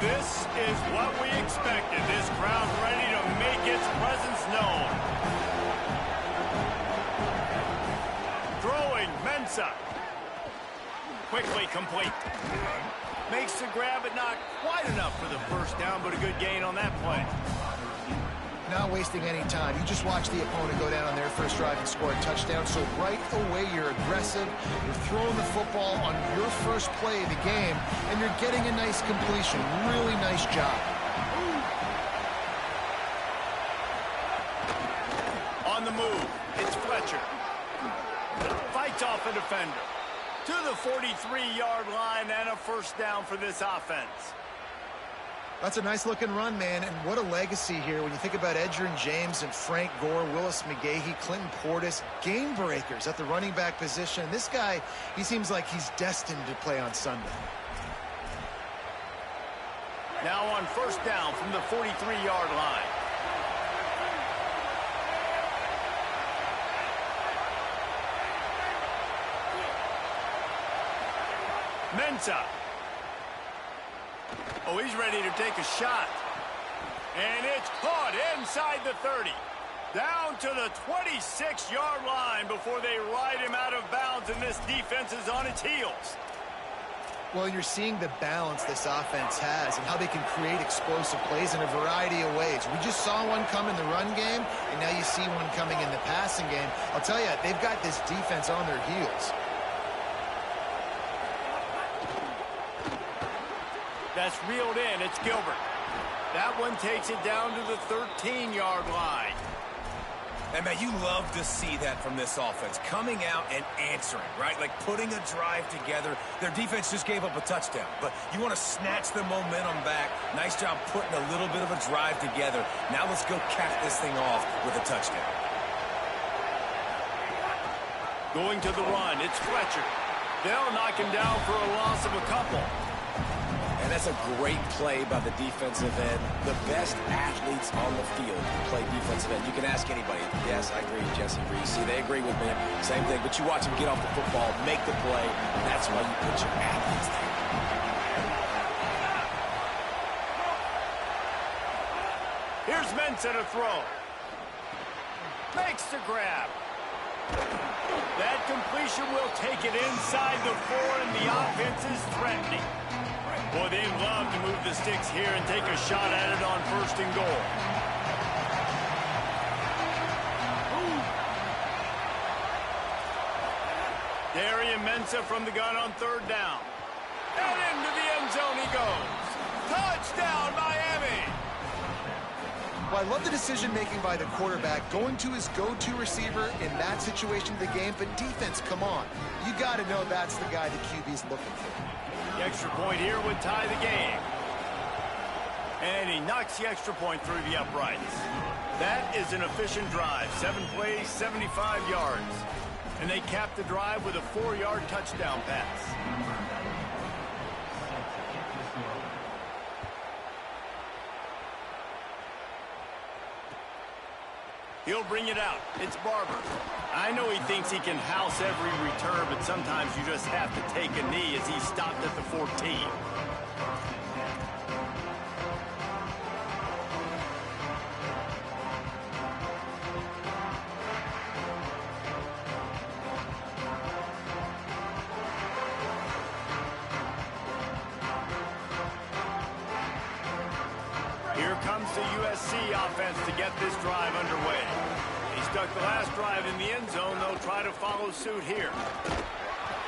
This is what we expected. This crowd ready to make its presence known. Throwing Mensah. Quickly complete. Makes the grab, but not quite enough for the first down, but a good gain on that play. Not wasting any time. You just watch the opponent go down on their first drive and score a touchdown. So right away, you're aggressive. You're throwing the football on your first play of the game, and you're getting a nice completion. Really nice job. On the move, it's Fletcher. Fights off a defender. To the 43-yard line and a first down for this offense. That's a nice-looking run, man, and what a legacy here when you think about Edgerrin James and Frank Gore, Willis McGahee, Clinton Portis, game breakers at the running back position. This guy, he seems like he's destined to play on Sunday. Now on first down from the 43-yard line. Mensah. Oh, he's ready to take a shot. And it's caught inside the 30. Down to the 26-yard line before they ride him out of bounds, and this defense is on its heels. Well, you're seeing the balance this offense has and how they can create explosive plays in a variety of ways. We just saw one come in the run game, and now you see one coming in the passing game. I'll tell you, they've got this defense on their heels. That's reeled in. It's Gilbert. That one takes it down to the 13-yard line. And, man, you love to see that from this offense. Coming out and answering, right? Like putting a drive together. Their defense just gave up a touchdown. But you want to snatch the momentum back. Nice job putting a little bit of a drive together. Now let's go cap this thing off with a touchdown. Going to the run. It's Fletcher. They'll knock him down for a loss of a couple. And that's a great play by the defensive end. The best athletes on the field play defensive end. You can ask anybody. Yes, I agree, Jesse Reese. See, they agree with me. Same thing. But you watch them get off the football, make the play. And that's why you put your athletes there. Here's Mensah to throw. Makes the grab. That completion will take it inside the 4, and the offense is threatening. Boy, they'd love to move the sticks here and take a shot at it on first and goal. Darian Mensah from the gun on third down. And into the end zone he goes. Touchdown, Miami! Well, I love the decision-making by the quarterback, going to his go-to receiver in that situation of the game. But defense, come on. You got to know that's the guy the QB's looking for. The extra point here would tie the game. And he knocks the extra point through the uprights. That is an efficient drive. 7 plays, 75 yards. And they cap the drive with a 4-yard touchdown pass. He'll bring it out. It's Barber. I know he thinks he can house every return, but sometimes you just have to take a knee as he stopped at the 14. Here comes the USC offense to get this drive underway. He stuck the last drive in the end zone. They'll try to follow suit here.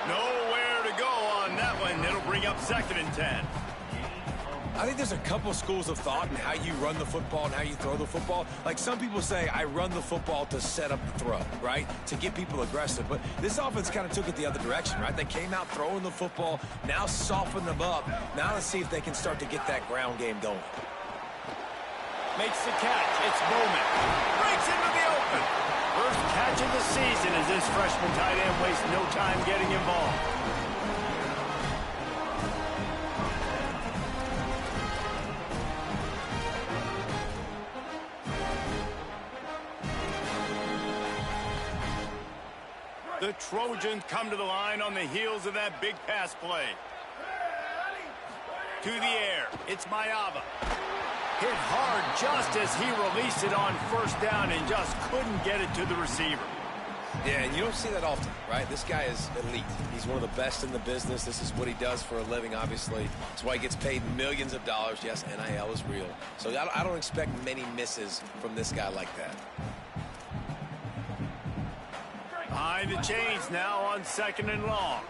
Nowhere to go on that one. It'll bring up 2nd and 10. I think there's a couple schools of thought in how you run the football and how you throw the football. Like some people say, I run the football to set up the throw, right? To get people aggressive. But this offense kind of took it the other direction, right? They came out throwing the football, now soften them up. Now let's see if they can start to get that ground game going. Makes the catch. It's Bowman. Breaks into the open. First catch of the season as this freshman tight end wastes no time getting involved. The Trojans come to the line on the heels of that big pass play. To the air. It's Maiava. Hit hard just as he released it on first down and just couldn't get it to the receiver. Yeah, and you don't see that often, right? This guy is elite. He's one of the best in the business. This is what he does for a living, obviously. That's why he gets paid millions of dollars. Yes, NIL is real. So I don't expect many misses from this guy like that. Behind the chains now on 2nd and long.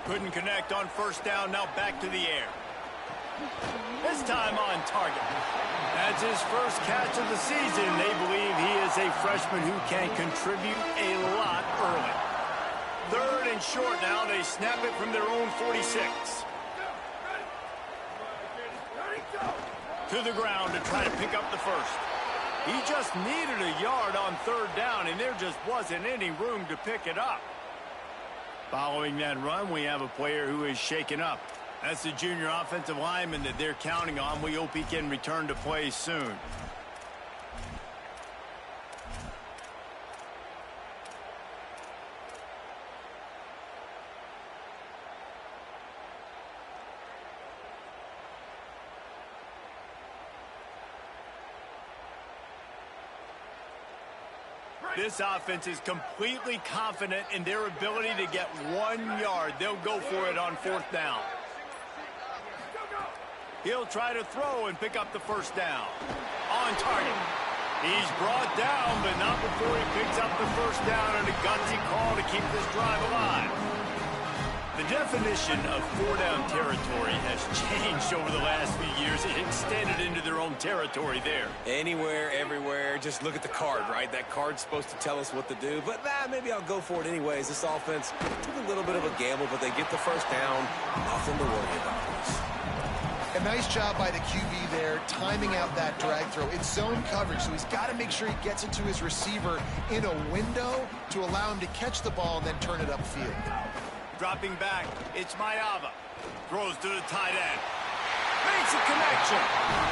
Couldn't connect on first down. Now back to the air. This time on target. That's his first catch of the season. They believe he is a freshman who can contribute a lot early. 3rd and short now. They snap it from their own 46. To the ground to try to pick up the first. He just needed a yard on 3rd down, and there just wasn't any room to pick it up. Following that run, we have a player who is shaken up. That's the junior offensive lineman that they're counting on. We hope he can return to play soon. This offense is completely confident in their ability to get 1 yard. They'll go for it on 4th down. He'll try to throw and pick up the first down. On target. He's brought down, but not before he picks up the first down and a gutsy call to keep this drive alive. The definition of 4-down territory has changed over the last few years. It extended into their own territory there. Anywhere, everywhere, just look at the card, right? That card's supposed to tell us what to do, but maybe I'll go for it anyways. This offense took a little bit of a gamble, but they get the first down. Nothing to worry about. A nice job by the QB there, timing out that drag throw. It's zone coverage, so he's got to make sure he gets it to his receiver in a window to allow him to catch the ball and then turn it upfield. Dropping back, it's Maiava. Throws to the tight end. Makes a connection.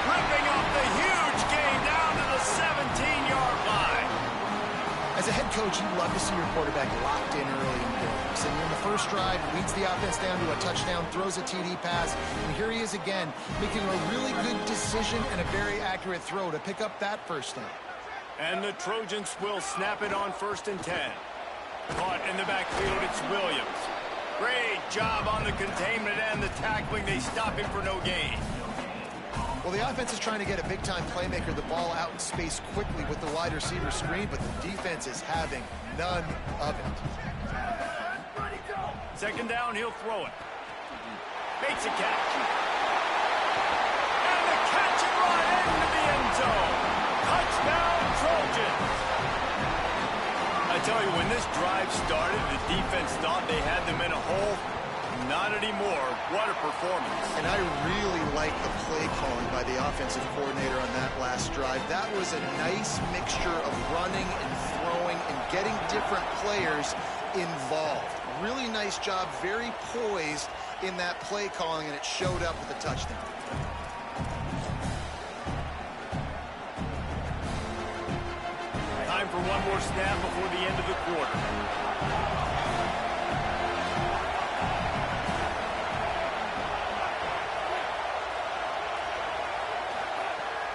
Ripping up the huge gain down to the 17-yard line. As a head coach, you love to see your quarterback locked in early in games. And in the first drive, leads the offense down to a touchdown, throws a TD pass, and here he is again, making a really good decision and a very accurate throw to pick up that first down. And the Trojans will snap it on 1st and 10. Caught in the backfield, it's Williams. Great job on the containment and the tackling. They stop him for no gain. Well, the offense is trying to get a big-time playmaker the ball out in space quickly with the wide receiver screen, but the defense is having none of it. 2nd down, he'll throw it. Makes a catch. And the catch and run into the end zone. Touchdown, Trojans. I tell you, when this drive started, the defense thought they had them in a hole. Not anymore. What a performance. And I really like the play calling by the offensive coordinator on that last drive. That was a nice mixture of running and throwing and getting different players involved. Really nice job, very poised in that play calling, and it showed up with a touchdown. Time for one more snap before the end of the quarter.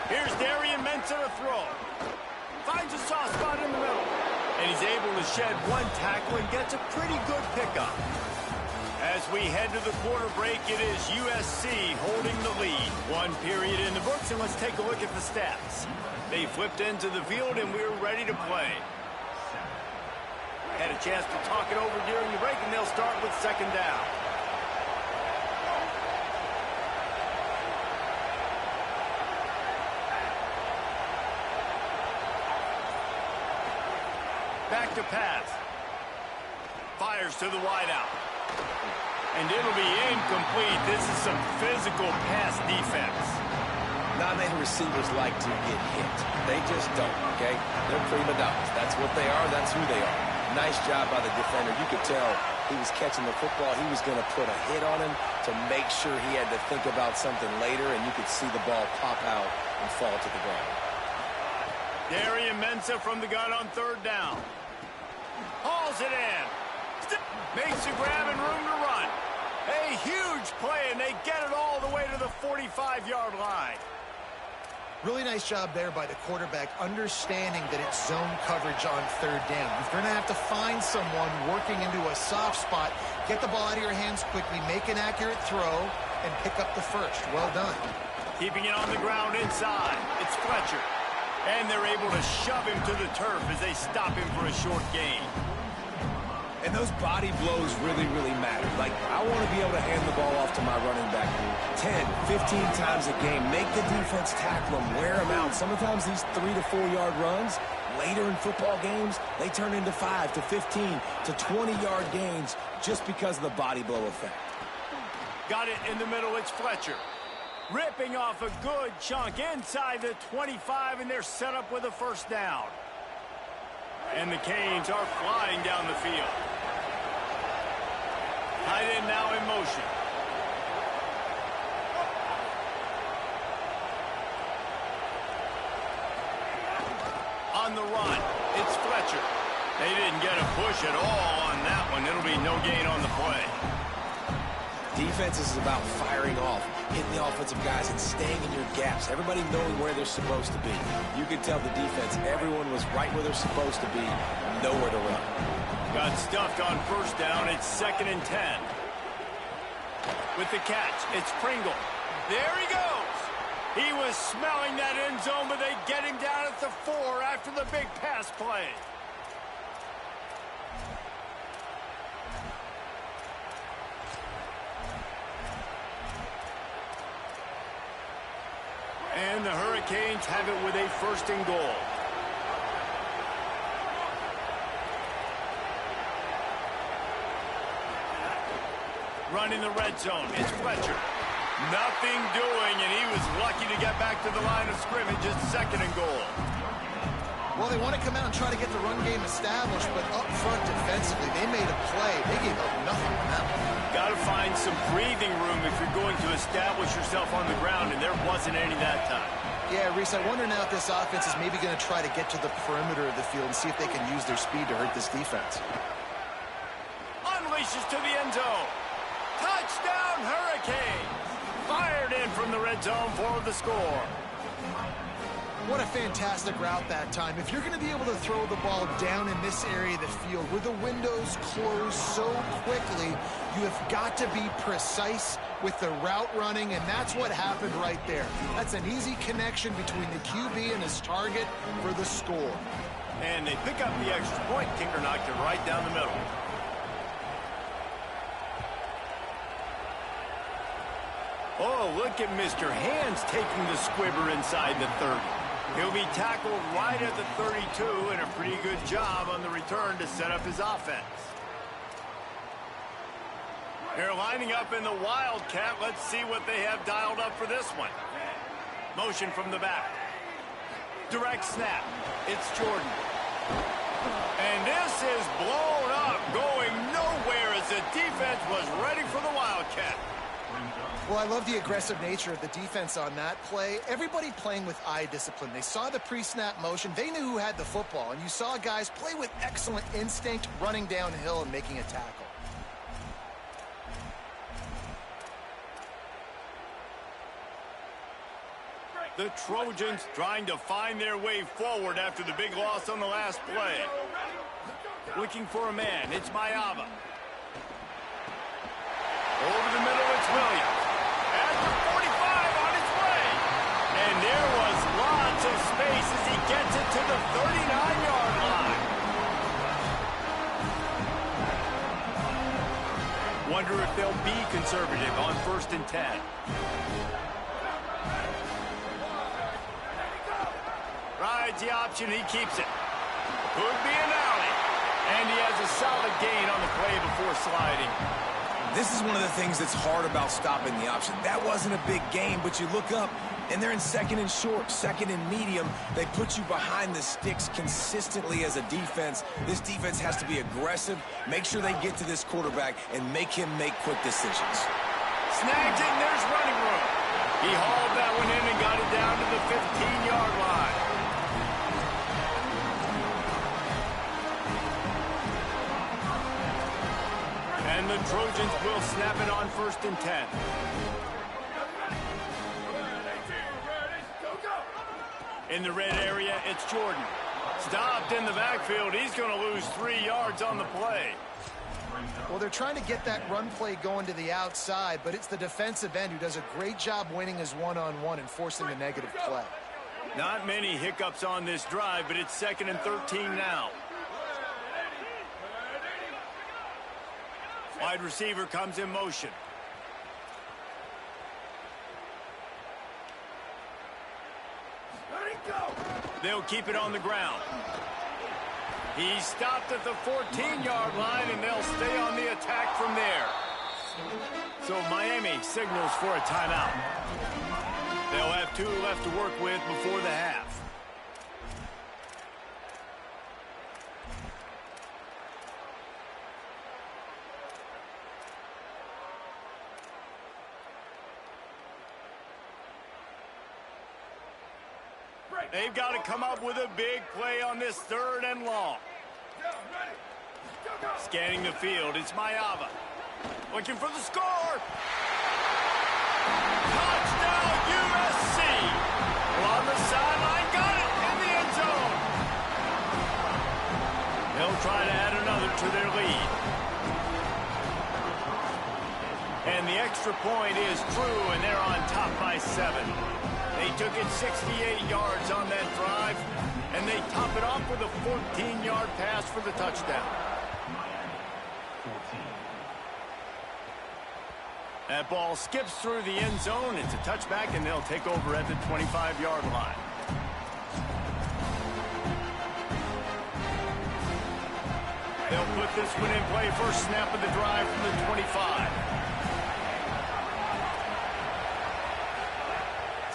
Here's Darian Mensah to throw. Finds a soft spot in the middle. And he's able to shed one tackle and gets a pretty good pickup. As we head to the quarter break, it is USC holding the lead. 1 period in the books, and let's take a look at the stats. They flipped into the field, and we're ready to play. Had a chance to talk it over during the break, and they'll start with 2nd down. Back to pass. Fires to the wideout. And it'll be incomplete. This is some physical pass defense. Not many receivers like to get hit. They just don't, okay? They're prima donnas. That's what they are. That's who they are. Nice job by the defender. You could tell he was catching the football. He was going to put a hit on him to make sure he had to think about something later, and you could see the ball pop out and fall to the ground. Darian Mensah from the gun on 3rd down. Hauls it in. Makes a grab and room to run. A huge play, and they get it all the way to the 45-yard line. Really nice job there by the quarterback, understanding that it's zone coverage on third down. You're going to have to find someone working into a soft spot, get the ball out of your hands quickly, make an accurate throw, and pick up the first. Well done. Keeping it on the ground inside. It's Fletcher. And they're able to shove him to the turf as they stop him for a short gain. And those body blows really, really matter. Like, I want to be able to hand the ball off to my running back 10, 15 times a game. Make the defense tackle them, wear them out. Sometimes these 3 to 4 yard runs, later in football games, they turn into 5 to 15 to 20-yard gains just because of the body blow effect. Got it in the middle. It's Fletcher. Ripping off a good chunk inside the 25, and they're set up with a first down. And the Canes are flying down the field. Tight end now in motion. On the run, it's Fletcher. They didn't get a push at all on that one. It'll be no gain on the play. Defense is about firing off, hitting the offensive guys and staying in your gaps. Everybody knowing where they're supposed to be. You can tell the defense, everyone was right where they're supposed to be, nowhere to run. Got stuffed on first down. It's 2nd and 10. With the catch, it's Pringle. There he goes. He was smelling that end zone, but they get him down at the 4 after the big pass play. And the Hurricanes have it with a 1st and goal. Running the red zone, it's Fletcher. Nothing doing, and he was lucky to get back to the line of scrimmage. It's 2nd and goal. Well, they want to come out and try to get the run game established, but up front defensively, they made a play. They gave up nothing on that one. Got to find some breathing room if you're going to establish yourself on the ground, and there wasn't any that time. Yeah, Reese, I wonder now if this offense is maybe going to try to get to the perimeter of the field and see if they can use their speed to hurt this defense. Unleashes to the end zone. Touchdown, Hurricanes! Fired in from the red zone for the score. What a fantastic route that time. If you're going to be able to throw the ball down in this area of the field where the windows close so quickly, you have got to be precise with the route running, and that's what happened right there. That's an easy connection between the QB and his target for the score. And they pick up the extra point. Kicker knocked it right down the middle. Oh, look at Mr. Hands taking the squibber inside the 30. He'll be tackled right at the 32, and a pretty good job on the return to set up his offense. They're lining up in the Wildcat. Let's see what they have dialed up for this one. Motion from the back. Direct snap. It's Jordan. And this is blown up, going nowhere as the defense was ready for the Wildcat. Well, I love the aggressive nature of the defense on that play. Everybody playing with eye discipline. They saw the pre-snap motion. They knew who had the football. And you saw guys play with excellent instinct, running downhill and making a tackle. The Trojans trying to find their way forward after the big loss on the last play. Looking for a man. It's Mayava. Over the middle, it's Williams. At the 45 on its way. And there was lots of space as he gets it to the 39-yard line. Wonder if they'll be conservative on 1st and 10. Rides the option, he keeps it. Could be an alley. And he has a solid gain on the play before sliding. This is one of the things that's hard about stopping the option. That wasn't a big gain, but you look up, and they're in 2nd and short, 2nd and medium. They put you behind the sticks consistently as a defense. This defense has to be aggressive, make sure they get to this quarterback, and make him make quick decisions. Snags it, and there's running room. He hauled that one in and got it down to the 15-yard line. And And the Trojans will snap it on 1st and 10. In the red area, it's Jordan. Stopped in the backfield. He's going to lose 3 yards on the play. Well, they're trying to get that run play going to the outside, but it's the defensive end who does a great job winning his one-on-one and forcing the negative play. Not many hiccups on this drive, but it's 2nd and 13 now. Wide receiver comes in motion. They'll keep it on the ground. He stopped at the 14-yard line, and they'll stay on the attack from there. So Miami signals for a timeout. They'll have 2 left to work with before the half. They've got to come up with a big play on this 3rd and long. Scanning the field, it's Mayava. Looking for the score. Touchdown, USC. Along the sideline, got it in the end zone. They'll try to add another to their lead. And the extra point is true, and they're on top by 7. They took it 68 yards on that drive, and they top it off with a 14-yard pass for the touchdown. That ball skips through the end zone. It's a touchback, and they'll take over at the 25-yard line. They'll put this one in play. First snap of the drive from the 25.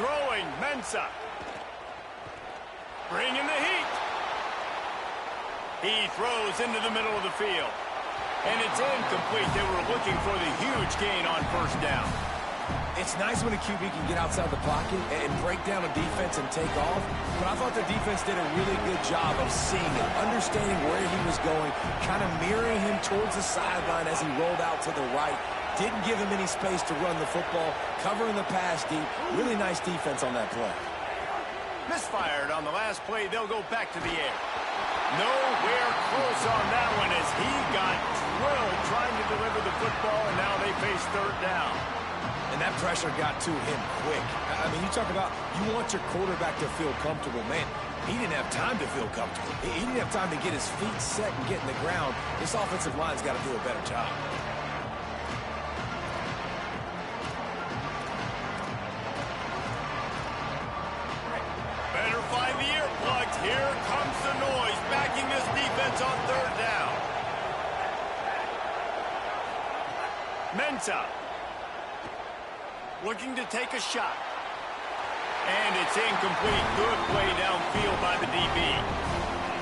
Throwing, Mensah. Bringing the heat. He throws into the middle of the field. And it's incomplete. They were looking for the huge gain on 1st down. It's nice when a QB can get outside the pocket and break down a defense and take off. But I thought the defense did a really good job of seeing it, understanding where he was going, kind of mirroring him towards the sideline as he rolled out to the right. Didn't give him any space to run the football, covering the pass deep. Really nice defense on that play. Misfired on the last play. They'll go back to the air. Nowhere close on that one as he got drilled trying to deliver the football, and now they face 3rd down. And that pressure got to him quick. I mean, you talk about you want your quarterback to feel comfortable. Man, he didn't have time to feel comfortable. He didn't have time to get his feet set and get in the ground. This offensive line's got to do a better job. Better find the earplugs. Here comes the noise, backing this defense on 3rd down. Mensah looking to take a shot. And it's incomplete. Good play downfield by the DB.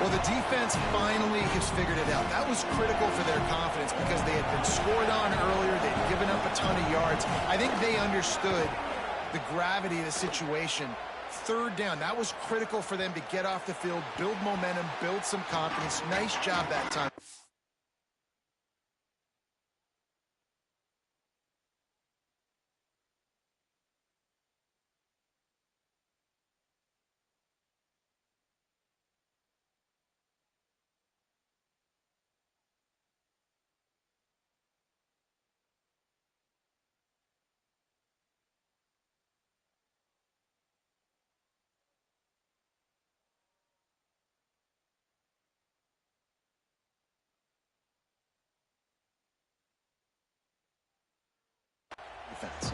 Well, the defense finally has figured it out. That was critical for their confidence because they had been scored on earlier. They'd given up a ton of yards. I think they understood the gravity of the situation. 3rd down, that was critical for them to get off the field, build momentum, build some confidence. Nice job that time. Defense.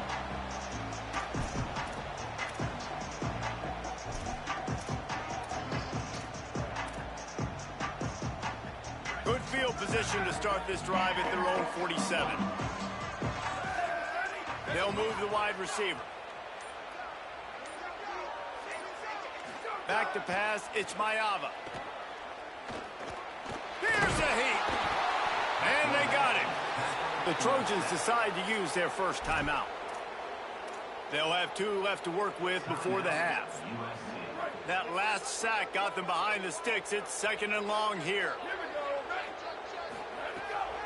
Good field position to start this drive at their own 47. They'll move the wide receiver. Back to pass, it's Mayava. Here's a heat. And they got it. The Trojans decide to use their first timeout. They'll have 2 left to work with before the half. That last sack got them behind the sticks. It's 2nd and long here.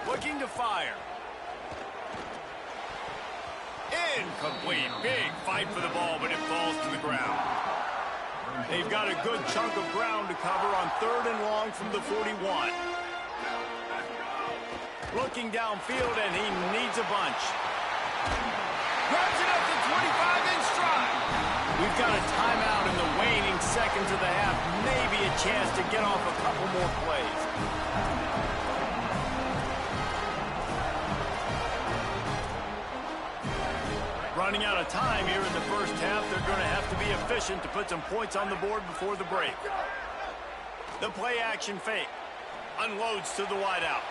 Looking to fire. Incomplete. Big fight for the ball, but it falls to the ground. They've got a good chunk of ground to cover on 3rd and long from the 41. Looking downfield, and he needs a bunch. Grabs it up to 25 in stride. We've got a timeout in the waning seconds of the half. Maybe a chance to get off a couple more plays. Running out of time here in the first half. They're going to have to be efficient to put some points on the board before the break. The play-action fake. Unloads to the wideout.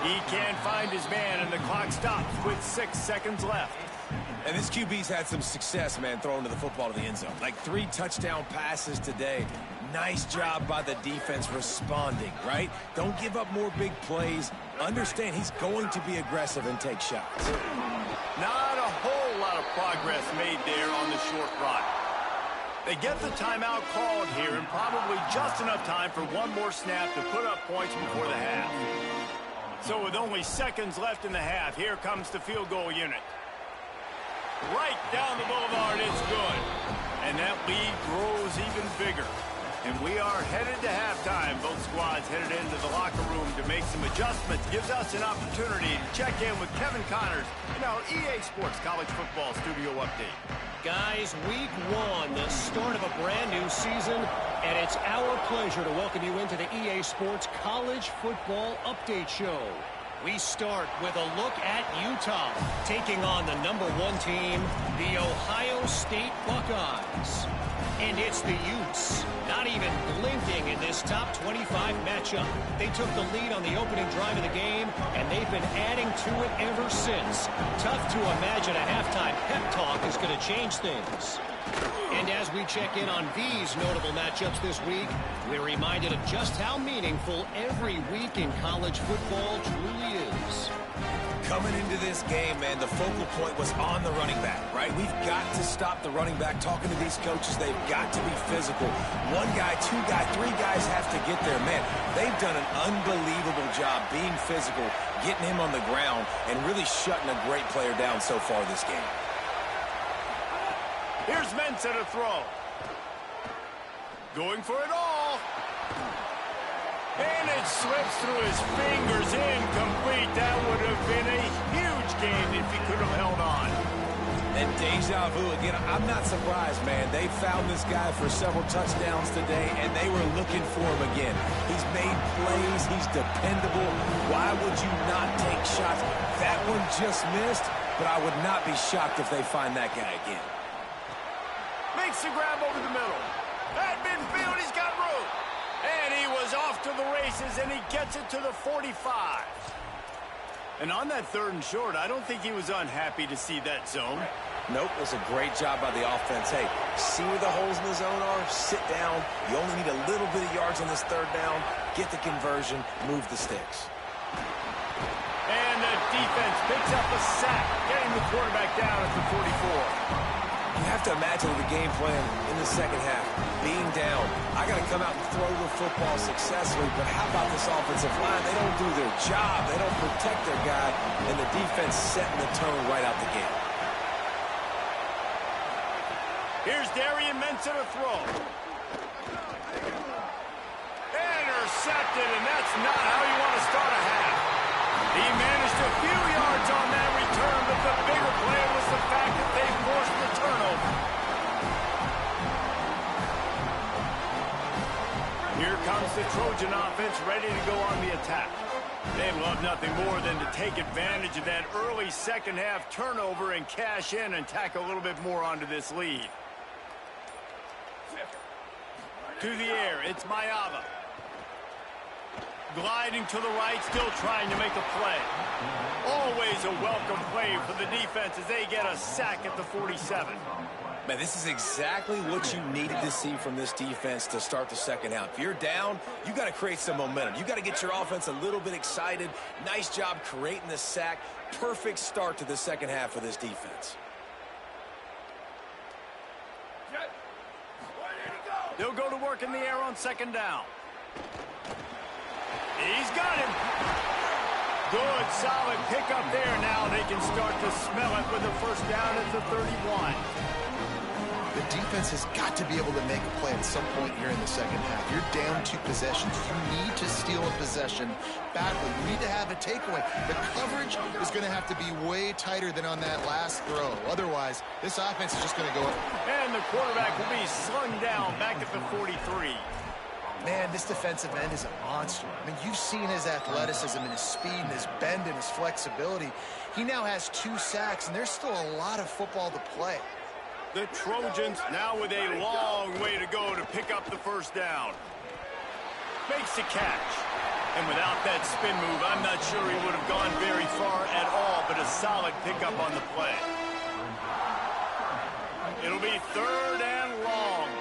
He can't find his man, and the clock stops with 6 seconds left. And this QB's had some success, man, throwing to the football to the end zone. Like 3 touchdown passes today. Nice job by the defense responding, right? Don't give up more big plays. Understand he's going to be aggressive and take shots. Not a whole lot of progress made there on the short run. They get the timeout called here, and probably just enough time for one more snap to put up points before the half. So with only seconds left in the half, here comes the field goal unit. Right down the boulevard, it's good. And that lead grows even bigger. And we are headed to halftime. Both squads headed into the locker room to make some adjustments. Gives us an opportunity to check in with Kevin Connors in our EA Sports College Football Studio Update. Guys, week 1, the start of a brand new season, and it's our pleasure to welcome you into the EA Sports College Football Update Show. We start with a look at Utah, taking on the #1 team, the Ohio State Buckeyes. And it's the Utes, not even blinking in this top 25 matchup. They took the lead on the opening drive of the game, and they've been adding to it ever since. Tough to imagine a halftime pep talk is going to change things. And as we check in on these notable matchups this week, we're reminded of just how meaningful every week in college football truly is. Coming into this game, man, the focal point was on the running back, right? We've got to stop the running back. Talking to these coaches, they've got to be physical. 1 guy, 2 guy, 3 guys have to get there. Man, they've done an unbelievable job being physical, getting him on the ground, and really shutting a great player down so far this game. Here's Mensah to throw. Going for it all. And it slips through his fingers, incomplete. That would have been a huge gain if he could have held on. And deja vu again. I'm not surprised, man. They found this guy for several touchdowns today, and they were looking for him again. He's made plays. He's dependable. Why would you not take shots? That one just missed, but I would not be shocked if they find that guy again. Makes the grab over the middle. At midfield, he's got room. And he was off to the races, and he gets it to the 45. And on that 3rd and short, I don't think he was unhappy to see that zone. Nope, it was a great job by the offense. Hey, see where the holes in the zone are? Sit down. You only need a little bit of yards on this 3rd down. Get the conversion. Move the sticks. And the defense picks up a sack, getting the quarterback down at the 44. You have to imagine the game plan in the second half. Being down, I got to come out and throw the football successfully, but how about this offensive line? They don't do their job. They don't protect their guy, and the defense setting the tone right out the gate. Here's Darian Mensah to throw. Intercepted, and that's not how you want to start a half. He managed a few yards on that return, but the bigger play was the fact that they forced the turnover. Here comes the Trojan offense ready to go on the attack. They love nothing more than to take advantage of that early second half turnover and cash in and tack a little bit more onto this lead. To the air, it's Mayava. Gliding to the right, still trying to make a play. Always a welcome play for the defense as they get a sack at the 47. Man, this is exactly what you needed to see from this defense to start the second half. If you're down, you got to create some momentum. You got to get your offense a little bit excited. Nice job creating the sack. Perfect start to the second half for this defense. They'll go to work in the air on 2nd down. He's got him. Good, solid pickup there. Now they can start to smell it with a first down at the 31. The defense has got to be able to make a play at some point here in the second half. You're down 2 possessions. You need to steal a possession badly. You need to have a takeaway. The coverage is going to have to be way tighter than on that last throw. Otherwise, this offense is just going to go up. And the quarterback will be slung down back at the 43. Man, this defensive end is a monster. I mean, you've seen his athleticism and his speed and his bend and his flexibility. He now has 2 sacks, and there's still a lot of football to play. The Trojans now with a long way to go to pick up the first down. Makes the catch. And without that spin move, I'm not sure he would have gone very far at all, but a solid pickup on the play. It'll be 3rd and long.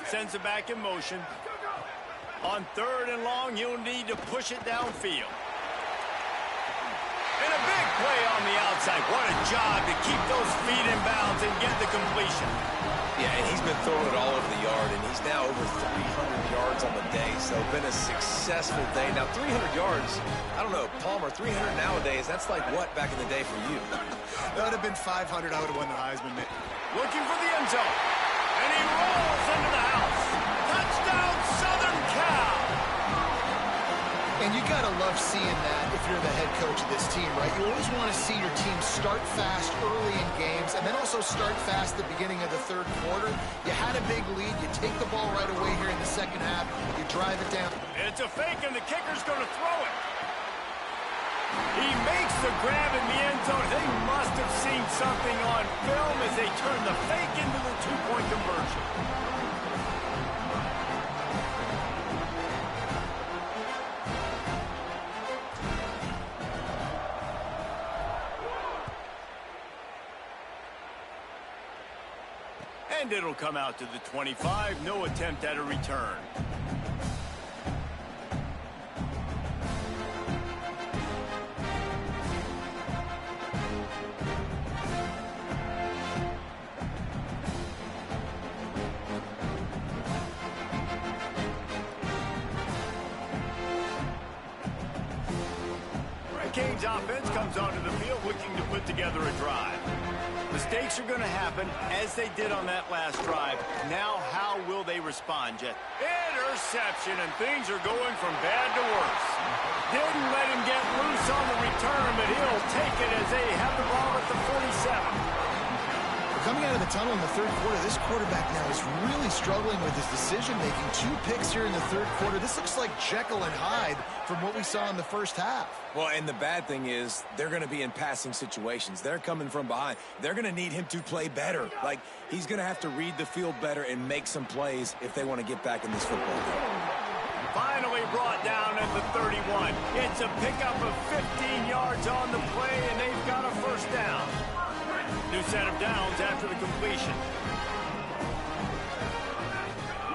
Sends it back in motion. On 3rd and long, you'll need to push it downfield. And a big play on the outside. What a job to keep those feet in bounds and get the completion. Yeah, and he's been throwing it all over the yard, and he's now over 300 yards on the day, so been a successful day. Now, 300 yards, I don't know, Palmer, 300 nowadays, that's like what back in the day for you? That would have been 500. I would have won the Heisman. Looking for the end zone. And he rolls into the house. Touchdown, Southern Cal. And you got to love seeing that if you're the head coach of this team, right? You always want to see your team start fast early in games and then also start fast at the beginning of the 3rd quarter. You had a big lead. You take the ball right away here in the second half. You drive it down. It's a fake, and the kicker's going to throw it. He makes the grab in the end zone. They must have seen something on film as they turn the fake into the 2-point conversion. And it'll come out to the 25. No attempt at a return. Hurricanes offense comes onto the field looking to put together a drive. Mistakes are going to happen, as they did on that last drive. Now, how will they respond, Jet? Interception, and things are going from bad to worse. Didn't let him get loose on the return, but he'll take it as they have the ball at the 47. Coming out of the tunnel in the 3rd quarter, this quarterback now is really struggling with his decision-making. 2 picks here in the 3rd quarter. This looks like Jekyll and Hyde from what we saw in the first half. Well, and the bad thing is they're going to be in passing situations. They're coming from behind. They're going to need him to play better. Like, he's going to have to read the field better and make some plays if they want to get back in this football game. Finally brought down at the 31. It's a pickup of 15 yards on the play, and they've got a first down. New set of downs after the completion.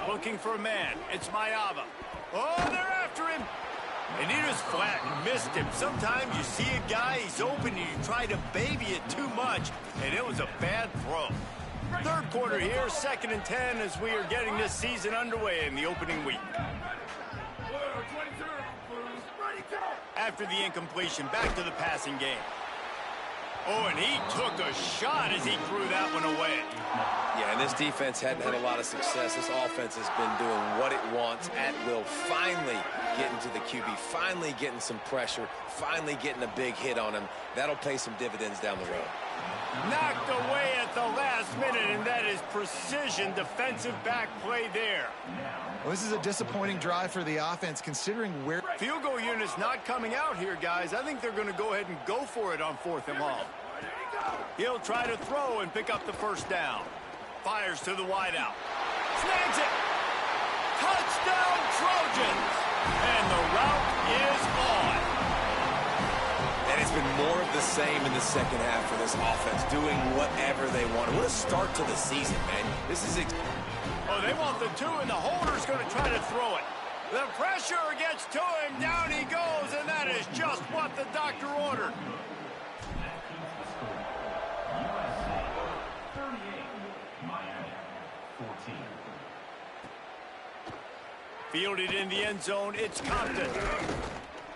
Looking for a man. It's Mayava. Oh, they're after him. And he just flat missed him. Sometimes you see a guy, he's open, and you try to baby it too much, and it was a bad throw. 3rd quarter here, 2nd and 10 as we are getting this season underway in the opening week. After the incompletion, back to the passing game. Oh, and he took a shot as he threw that one away. Yeah, and this defense hadn't had a lot of success. This offense has been doing what it wants at will. Finally getting to the QB, finally getting some pressure, finally getting a big hit on him. That'll pay some dividends down the road. Knocked away at the last minute, and that is precision defensive back play there. Well, this is a disappointing drive for the offense, considering where... Field goal unit's not coming out here, guys. I think they're going to go ahead and go for it on 4th and long. He'll try to throw and pick up the first down. Fires to the wideout. Snags it. Touchdown, Trojans. And the route is on. And it's been more of the same in the second half for this offense, doing whatever they want. What a start to the season, man. This is... Oh, they want the 2, and the holder's going to try to throw it. The pressure gets to him. Down he goes, and that is just what the doctor ordered. Fielded in the end zone, it's Compton.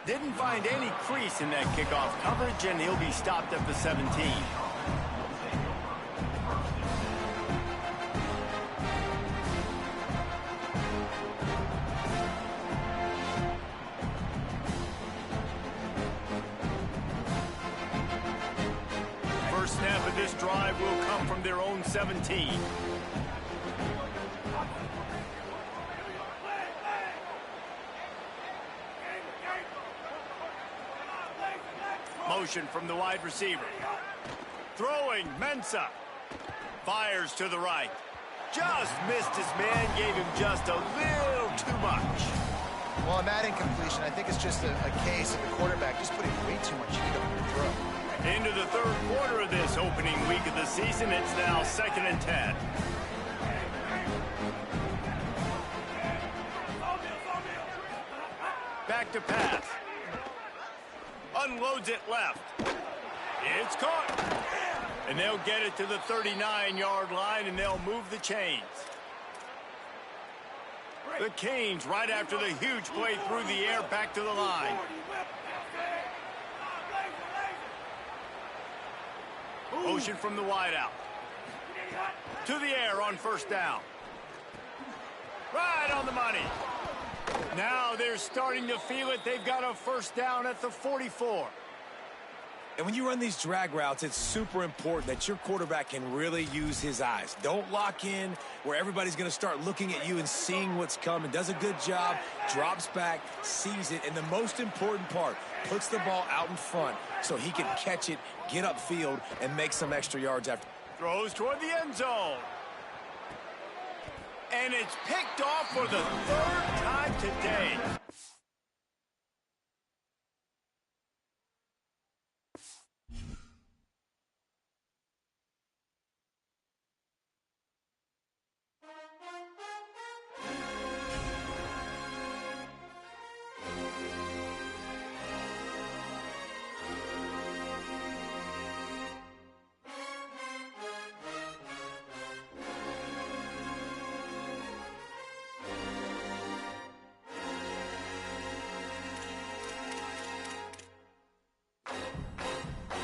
Didn't find any crease in that kickoff coverage, and he'll be stopped at the 17. First snap of this drive will come from their own 17. Motion from the wide receiver. Throwing, Mensah. Fires to the right. Just missed his man, gave him just a little too much. Well, on that incompletion, I think it's just a case of the quarterback just putting way too much heat on the throw. Into the third quarter of this opening week of the season, it's now 2nd and 10. Back to pass. Unloads it left. It's caught. And they'll get it to the 39-yard line, and they'll move the chains. The Canes, right after the huge play through the air, back to the line. Motion from the wideout. To the air on first down. Right on the money. Now they're starting to feel it. They've got a first down at the 44. And when you run these drag routes, it's super important that your quarterback can really use his eyes. Don't lock in where everybody's going to start looking at you and seeing what's coming. Does a good job, drops back, sees it, and the most important part, puts the ball out in front so he can catch it, get upfield, and make some extra yards after. Throws toward the end zone. And it's picked off for the 3rd time today.